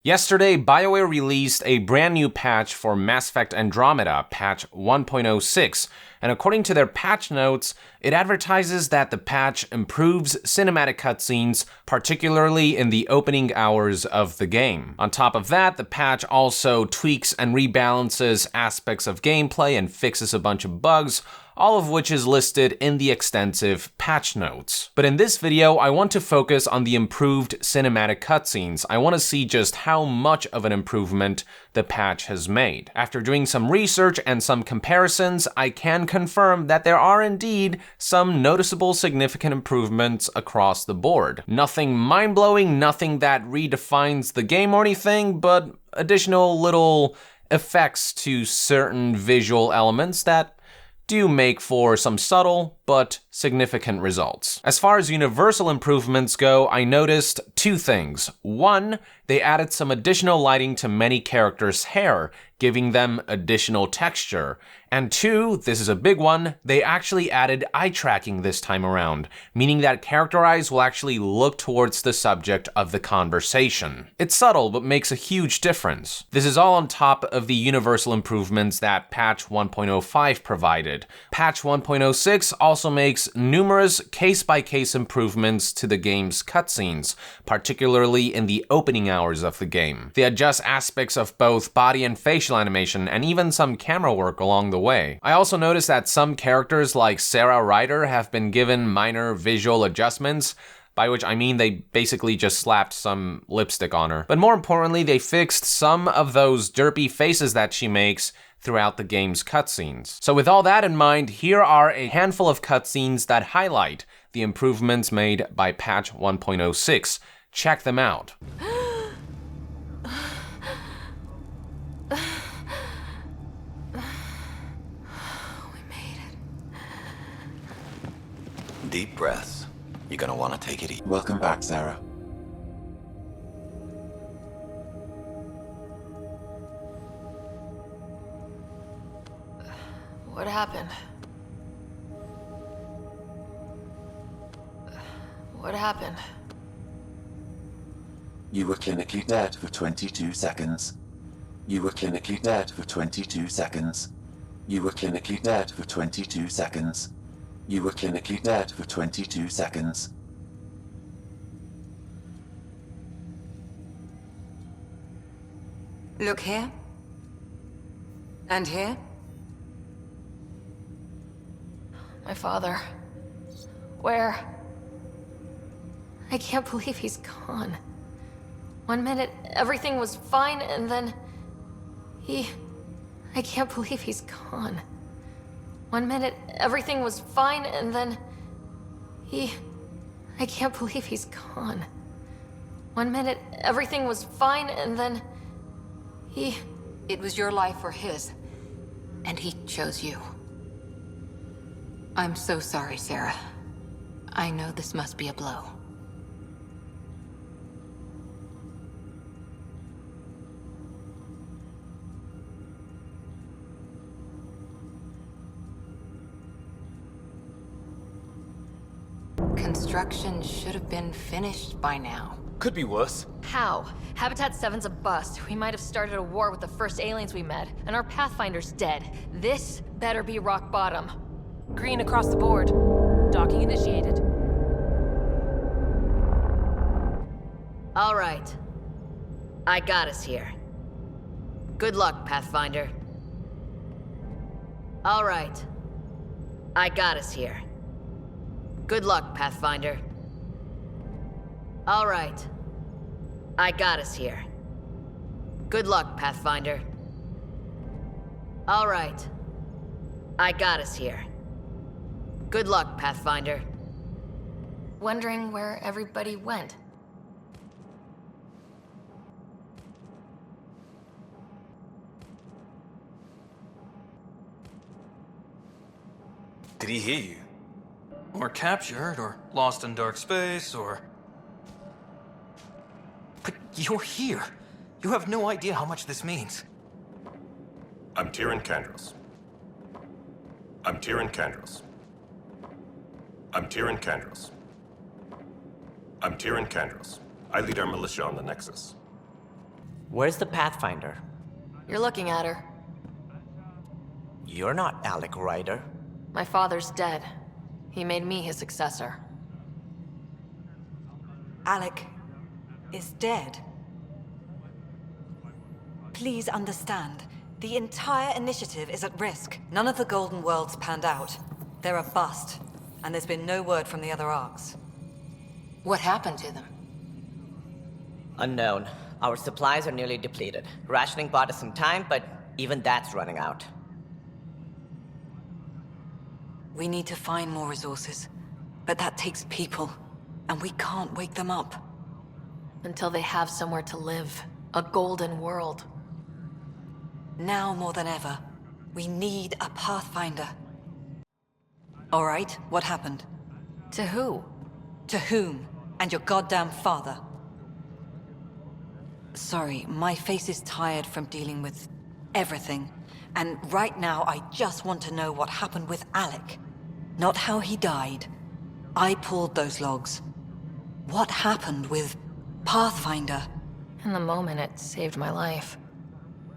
Yesterday, BioWare released a brand new patch for Mass Effect Andromeda, patch 1.06, and according to their patch notes, it advertises that the patch improves cinematic cutscenes, particularly in the opening hours of the game. On top of that, the patch also tweaks and rebalances aspects of gameplay and fixes a bunch of bugs, all of which is listed in the extensive patch notes. But in this video, I want to focus on the improved cinematic cutscenes. I want to see just how much of an improvement the patch has made. After doing some research and some comparisons, I can confirm that there are indeed some noticeable significant improvements across the board. Nothing mind-blowing, nothing that redefines the game or anything, but additional little effects to certain visual elements that do make for some subtle but significant results. As far as universal improvements go, I noticed two things. One, they added some additional lighting to many characters' hair, giving them additional texture. And two, this is a big one, they actually added eye tracking this time around, meaning that character eyes will actually look towards the subject of the conversation. It's subtle, but makes a huge difference. This is all on top of the universal improvements that patch 1.05 provided. Patch 1.06 also makes numerous case-by-case improvements to the game's cutscenes, particularly in the opening hours of the game. They adjust aspects of both body and facial animation, and even some camera work along the way. I also noticed that some characters like Sarah Ryder have been given minor visual adjustments, by which I mean they basically just slapped some lipstick on her. But more importantly, they fixed some of those derpy faces that she makes throughout the game's cutscenes. So with all that in mind, here are a handful of cutscenes that highlight the improvements made by patch 1.06. Check them out. Deep breaths. You're gonna want to take it easy. Welcome back, Sarah. What happened? What happened? You were clinically dead for 22 seconds. You were clinically dead for 22 seconds. You were clinically dead for 22 seconds. You were clinically dead for 22 seconds. Look here. And here. My father. Where? I can't believe he's gone. 1 minute, everything was fine, and then I can't believe he's gone. 1 minute, everything was fine, and then I can't believe he's gone. 1 minute, everything was fine, and then It was your life or his, and he chose you. I'm so sorry, Sarah. I know this must be a blow. Construction should have been finished by now. Could be worse. How? Habitat 7's a bust. We might have started a war with the first aliens we met, and our Pathfinder's dead. This better be rock bottom. Green across the board. Docking initiated. All right. I got us here. Good luck, Pathfinder. All right. I got us here. Good luck, Pathfinder. All right. I got us here. Good luck, Pathfinder. All right. I got us here. Good luck, Pathfinder. Wondering where everybody went. Did he hear you? Or captured, or lost in dark space, or... But you're here. You have no idea how much this means. I'm Tyrion Kandros. I'm Tyrion Kandros. I'm Tyrion Kandros. I'm Tyrion Kandros. I lead our militia on the Nexus. Where's the Pathfinder? You're looking at her. You're not Alec Ryder. My father's dead. He made me his successor. Alec is dead. Please understand, the entire initiative is at risk. None of the Golden Worlds panned out. They're a bust, and there's been no word from the other arcs. What happened to them? Unknown. Our supplies are nearly depleted. Rationing bought us some time, but even that's running out. We need to find more resources, but that takes people, and we can't wake them up. Until they have somewhere to live. A golden world. Now more than ever, we need a Pathfinder. All right, what happened? To who? To whom? And your goddamn father. Sorry, my face is tired from dealing with everything. And right now, I just want to know what happened with Alec. Not how he died. I pulled those logs. What happened with Pathfinder? In the moment, it saved my life.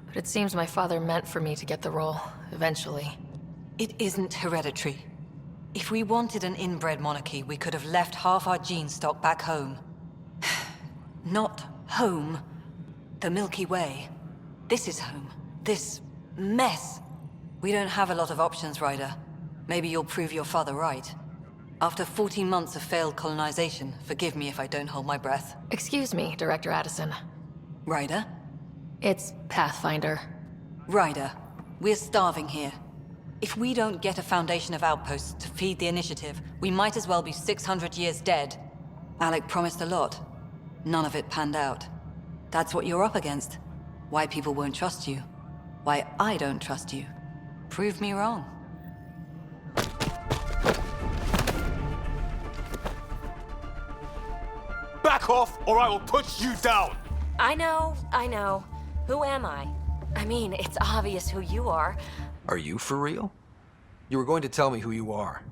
But it seems my father meant for me to get the role, eventually. It isn't hereditary. If we wanted an inbred monarchy, we could have left half our gene stock back home. Not home. The Milky Way. This is home. This mess. We don't have a lot of options, Ryder. Maybe you'll prove your father right. After 14 months of failed colonization, forgive me if I don't hold my breath. Excuse me, Director Addison. Ryder? It's Pathfinder. Ryder, we're starving here. If we don't get a foundation of outposts to feed the initiative, we might as well be 600 years dead. Alec promised a lot. None of it panned out. That's what you're up against. Why people won't trust you. Why I don't trust you. Prove me wrong. Back off, or I will put you down! I know. Who am I? I mean, it's obvious who you are. Are you for real? You were going to tell me who you are.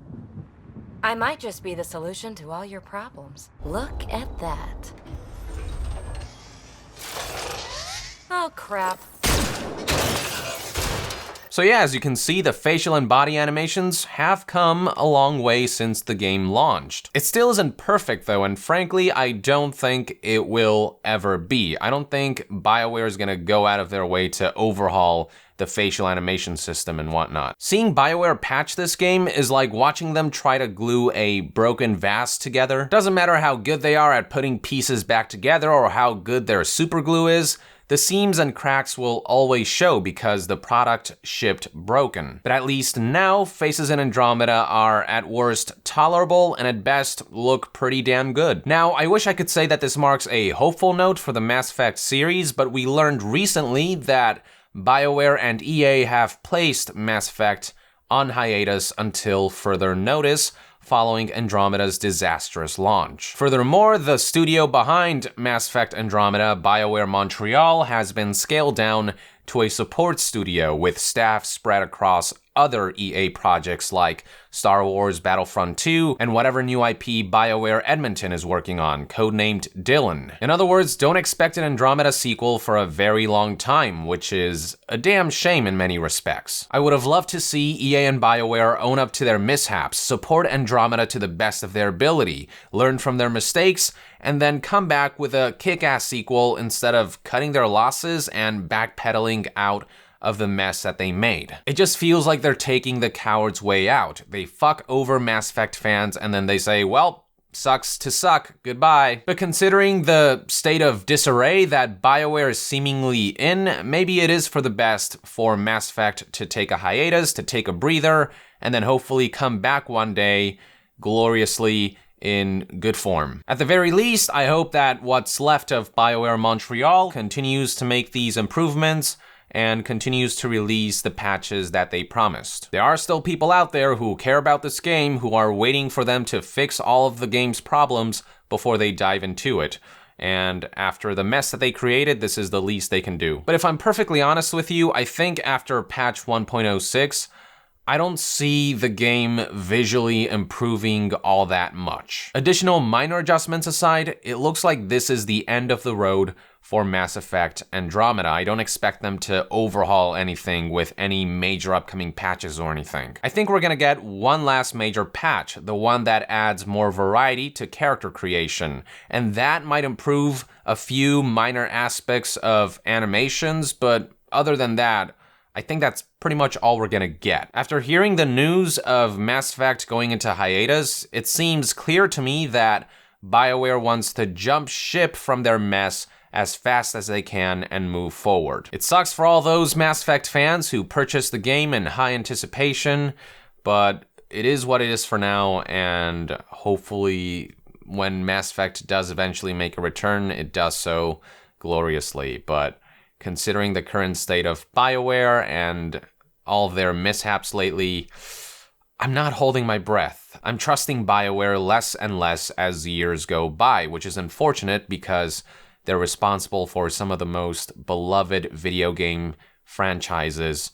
I might just be the solution to all your problems. Look at that. Oh, crap. So yeah, as you can see, the facial and body animations have come a long way since the game launched. It still isn't perfect though, and frankly, I don't think it will ever be. I don't think BioWare is gonna go out of their way to overhaul the facial animation system and whatnot. Seeing BioWare patch this game is like watching them try to glue a broken vase together. Doesn't matter how good they are at putting pieces back together or how good their super glue is, the seams and cracks will always show because the product shipped broken. But at least now, faces in Andromeda are at worst tolerable and at best look pretty damn good. Now, I wish I could say that this marks a hopeful note for the Mass Effect series, but we learned recently that BioWare and EA have placed Mass Effect on hiatus until further notice, following Andromeda's disastrous launch. Furthermore, the studio behind Mass Effect Andromeda, BioWare Montreal, has been scaled down to a support studio with staff spread across other EA projects like Star Wars Battlefront 2 and whatever new IP BioWare Edmonton is working on, codenamed Dylan. In other words, don't expect an Andromeda sequel for a very long time, which is a damn shame in many respects. I would have loved to see EA and BioWare own up to their mishaps, support Andromeda to the best of their ability, learn from their mistakes, and then come back with a kick-ass sequel instead of cutting their losses and backpedaling out of the mess that they made. It just feels like they're taking the coward's way out. They fuck over Mass Effect fans and then they say, well, sucks to suck, goodbye. But considering the state of disarray that BioWare is seemingly in, maybe it is for the best for Mass Effect to take a hiatus, to take a breather, and then hopefully come back one day gloriously in good form. At the very least, I hope that what's left of BioWare Montreal continues to make these improvements and continues to release the patches that they promised. There are still people out there who care about this game who are waiting for them to fix all of the game's problems before they dive into it. And after the mess that they created, this is the least they can do. But if I'm perfectly honest with you, I think after patch 1.06, I don't see the game visually improving all that much. Additional minor adjustments aside, it looks like this is the end of the road for Mass Effect Andromeda. I don't expect them to overhaul anything with any major upcoming patches or anything. I think we're gonna get one last major patch, the one that adds more variety to character creation, and that might improve a few minor aspects of animations, but other than that, I think that's pretty much all we're gonna get. After hearing the news of Mass Effect going into hiatus, it seems clear to me that BioWare wants to jump ship from their mess as fast as they can and move forward. It sucks for all those Mass Effect fans who purchased the game in high anticipation, but it is what it is for now, and hopefully when Mass Effect does eventually make a return, it does so gloriously. But considering the current state of BioWare and all of their mishaps lately, I'm not holding my breath. I'm trusting BioWare less and less as years go by, which is unfortunate because they're responsible for some of the most beloved video game franchises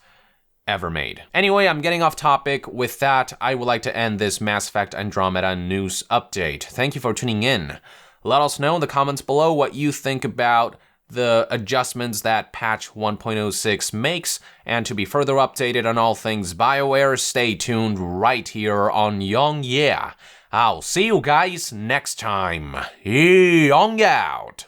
ever made. Anyway, I'm getting off topic. With that, I would like to end this Mass Effect Andromeda news update. Thank you for tuning in. Let us know in the comments below what you think about the adjustments that patch 1.06 makes, and to be further updated on all things BioWare, stay tuned right here on Young Yeah. I'll see you guys next time. Young out.